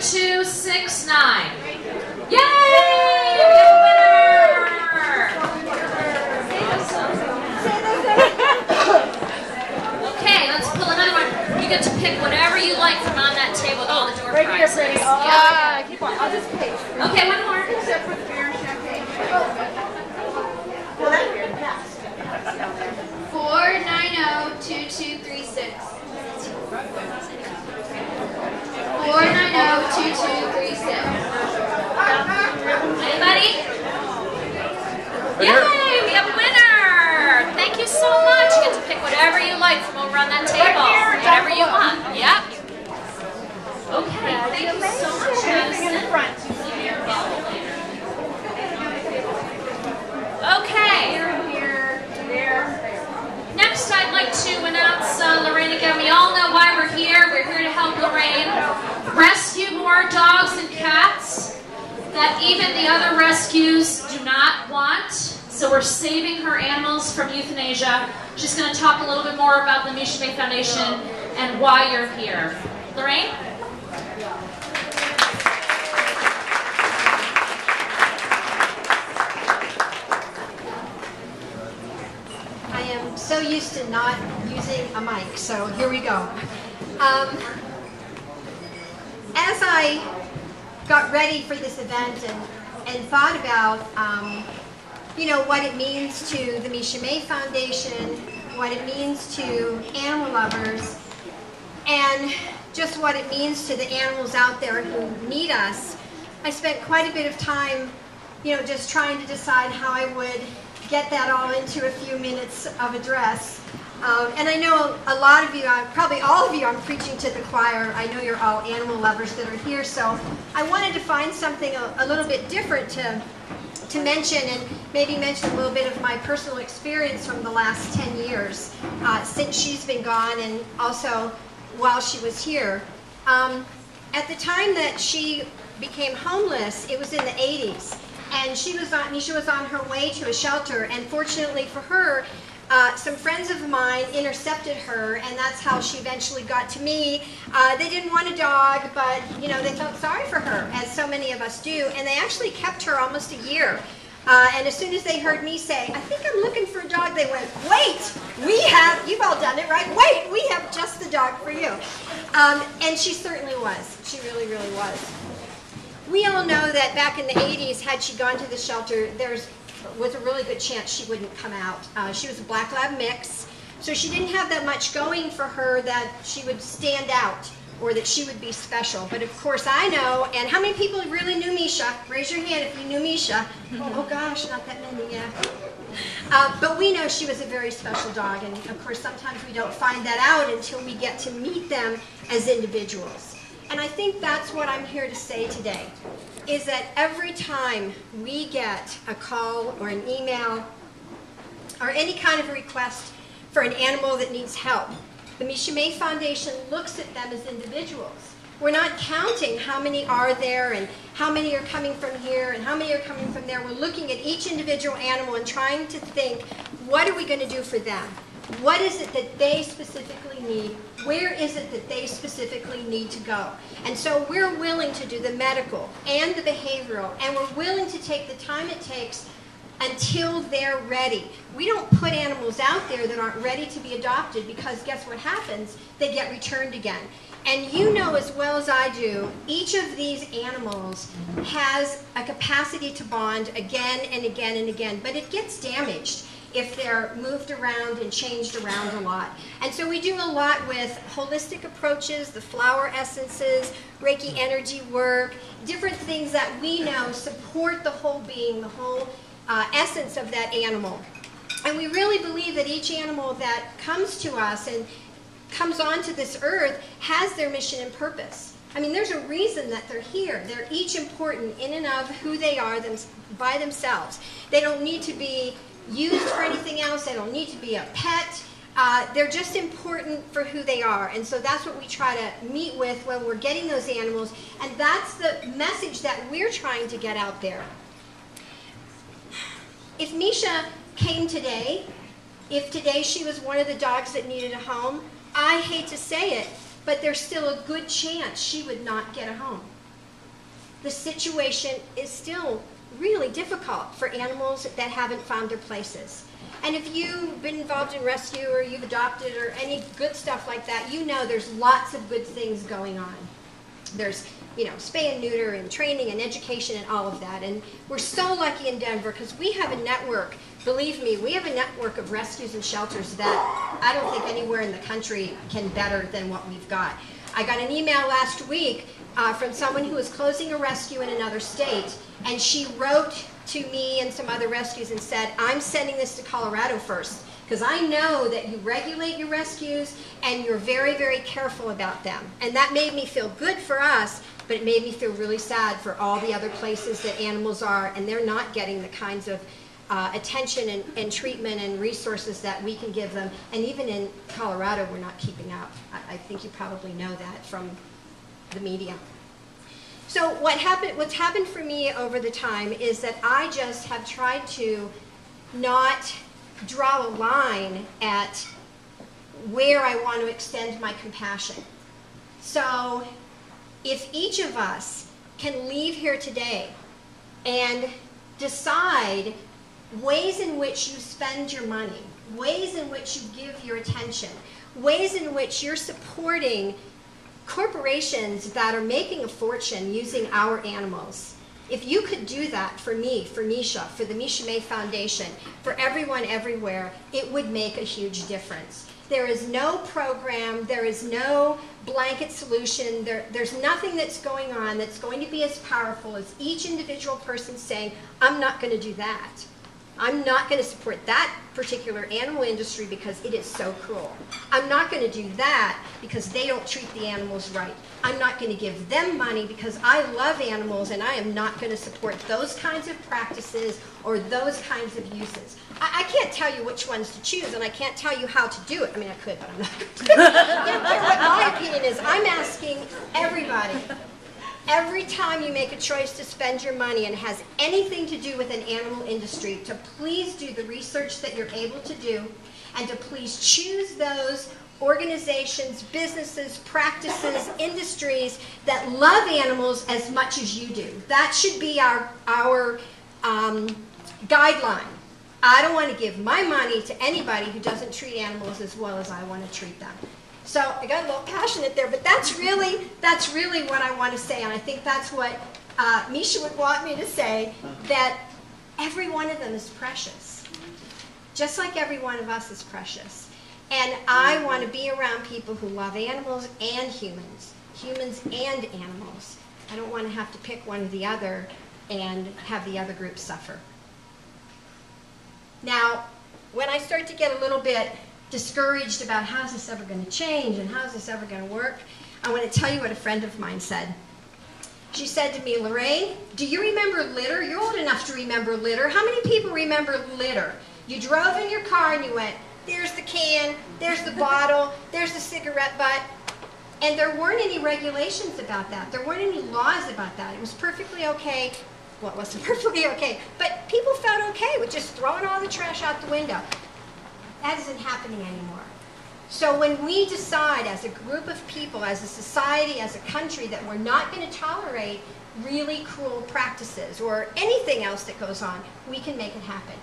2269. Yay! We have a winner! Okay, let's pull another one. You get to pick whatever you like from on that table with all the door prizes. Yeah, keep on. I'll just pick. Okay, one more. Except for the beer and champagne. Well, that's weird. Pass. 490-2236. 490-2236. Anybody? Yay! We have a winner! Thank you so much. You get to pick whatever you like from over on that table. Whatever you want. Yep. Okay, thank you so much, Anything in the front. Okay. Here, there. Next, I'd like to announce Lorraine again. We all know why we're here. We're here to help Lorraine rescue more dogs and cats that even the other rescues do not want. So we're saving her animals from euthanasia. She's going to talk a little bit more about the Misha May Foundation and why you're here. Lorraine? I am so used to not using a mic, so here we go. As I got ready for this event and thought about, you know, what it means to the Misha May Foundation, what it means to animal lovers, and just what it means to the animals out there who need us, I spent quite a bit of time, you know, just trying to decide how I would get that all into a few minutes of address. And I know a lot of you, probably all of you, I'm preaching to the choir. I know you're all animal lovers that are here, so I wanted to find something a little bit different to mention, and maybe mention a little bit of my personal experience from the last 10 years since she's been gone, and also while she was here. At the time that she became homeless, it was in the 80s, and Misha was on her way to a shelter, and fortunately for her, some friends of mine intercepted her, and that's how she eventually got to me. They didn't want a dog, but you know, they felt sorry for her, as so many of us do, and they actually kept her almost a year. And as soon as they heard me say, I think I'm looking for a dog, they went, wait, you've all done it, right? Wait, we have just the dog for you. And she certainly was. She really, really was. We all know that back in the 80s, had she gone to the shelter, there was a really good chance she wouldn't come out. She was a black lab mix, so she didn't have that much going for her that she would stand out or that she would be special. But of course I know, and how many people really knew Misha? Raise your hand if you knew Misha. Oh gosh, not that many, yeah. But we know she was a very special dog, and of course sometimes we don't find that out until we get to meet them as individuals. And I think that's what I'm here to say today, is that every time we get a call or an email or any kind of a request for an animal that needs help, the Misha May Foundation looks at them as individuals. We're not counting how many are there and how many are coming from here and how many are coming from there. We're looking at each individual animal and trying to think, what are we going to do for them? What is it that they specifically need? Where is it that they specifically need to go? And so we're willing to do the medical and the behavioral, and we're willing to take the time it takes until they're ready. We don't put animals out there that aren't ready to be adopted, because guess what happens? They get returned again. And you know as well as I do, each of these animals has a capacity to bond again and again and again, but it gets damaged if they're moved around and changed around a lot. And so we do a lot with holistic approaches, the flower essences, Reiki energy work, different things that we know support the whole being, the whole essence of that animal. And we really believe that each animal that comes to us and comes onto this earth has their mission and purpose. I mean, there's a reason that they're here. They're each important in and of who they are by themselves. They don't need to be used for anything else. They don't need to be a pet. They're just important for who they are. And so that's what we try to meet with when we're getting those animals. And that's the message that we're trying to get out there. If Misha came today, if today she was one of the dogs that needed a home, I hate to say it, but there's still a good chance she would not get a home. the situation is still really difficult for animals that haven't found their places. And if you've been involved in rescue or you've adopted or any good stuff like that, you know there's lots of good things going on. There's, you know, spay and neuter and training and education and all of that. And we're so lucky in Denver because we have a network. Believe me, we have a network of rescues and shelters that I don't think anywhere in the country can better than what we've got. I got an email last week from someone who was closing a rescue in another state, and she wrote to me and some other rescues and said, I'm sending this to Colorado first because I know that you regulate your rescues and you're very, very careful about them. And that made me feel good for us, but it made me feel really sad for all the other places that animals are, and they're not getting the kinds of attention and treatment and resources that we can give them. And even in Colorado, we're not keeping up. I think you probably know that from the media. So what's happened for me over the time is that I just have tried to not draw a line at where I want to extend my compassion. So if each of us can leave here today and decide ways in which you spend your money, ways in which you give your attention, ways in which you're supporting corporations that are making a fortune using our animals. If you could do that for me, for Misha, for the Misha May Foundation, for everyone everywhere, it would make a huge difference. There is no program, there is no blanket solution, there's nothing that's going on that's going to be as powerful as each individual person saying, I'm not going to do that. I'm not going to support that particular animal industry because it is so cruel. I'm not going to do that because they don't treat the animals right. I'm not going to give them money because I love animals and I am not going to support those kinds of practices or those kinds of uses. I can't tell you which ones to choose and I can't tell you how to do it. I mean, I could, but I'm not going to. You know, what my opinion is, I'm asking everybody, every time you make a choice to spend your money and it has anything to do with an animal industry, to please do the research that you're able to do and to please choose those organizations, businesses, practices, industries that love animals as much as you do. That should be our guideline. I don't want to give my money to anybody who doesn't treat animals as well as I want to treat them. So I got a little passionate there, but that's really what I want to say, and I think that's what Misha would want me to say, that every one of them is precious, just like every one of us is precious. And I want to be around people who love animals and humans and animals. I don't want to have to pick one or the other and have the other group suffer. Now, when I start to get a little bit discouraged about how's this ever going to change and how's this ever going to work, I want to tell you what a friend of mine said. She said to me, Lorraine, do you remember litter? You're old enough to remember litter. How many people remember litter? You drove in your car and you went, there's the can, there's the bottle, there's the cigarette butt. And there weren't any regulations about that. There weren't any laws about that. It was perfectly okay. Well, it wasn't perfectly okay, but people felt okay with just throwing all the trash out the window. That isn't happening anymore. So when we decide as a group of people, as a society, as a country, that we're not going to tolerate really cruel practices or anything else that goes on, we can make it happen.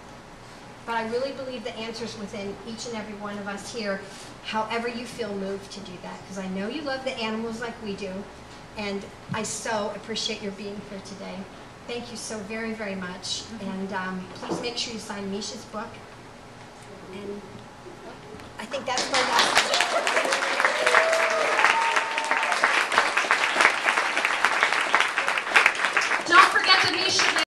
But I really believe the answer's within each and every one of us here, however you feel moved to do that. Because I know you love the animals like we do, and I so appreciate your being here today. Thank you so very, very much. And please make sure you sign Misha's book. And I think that's my last.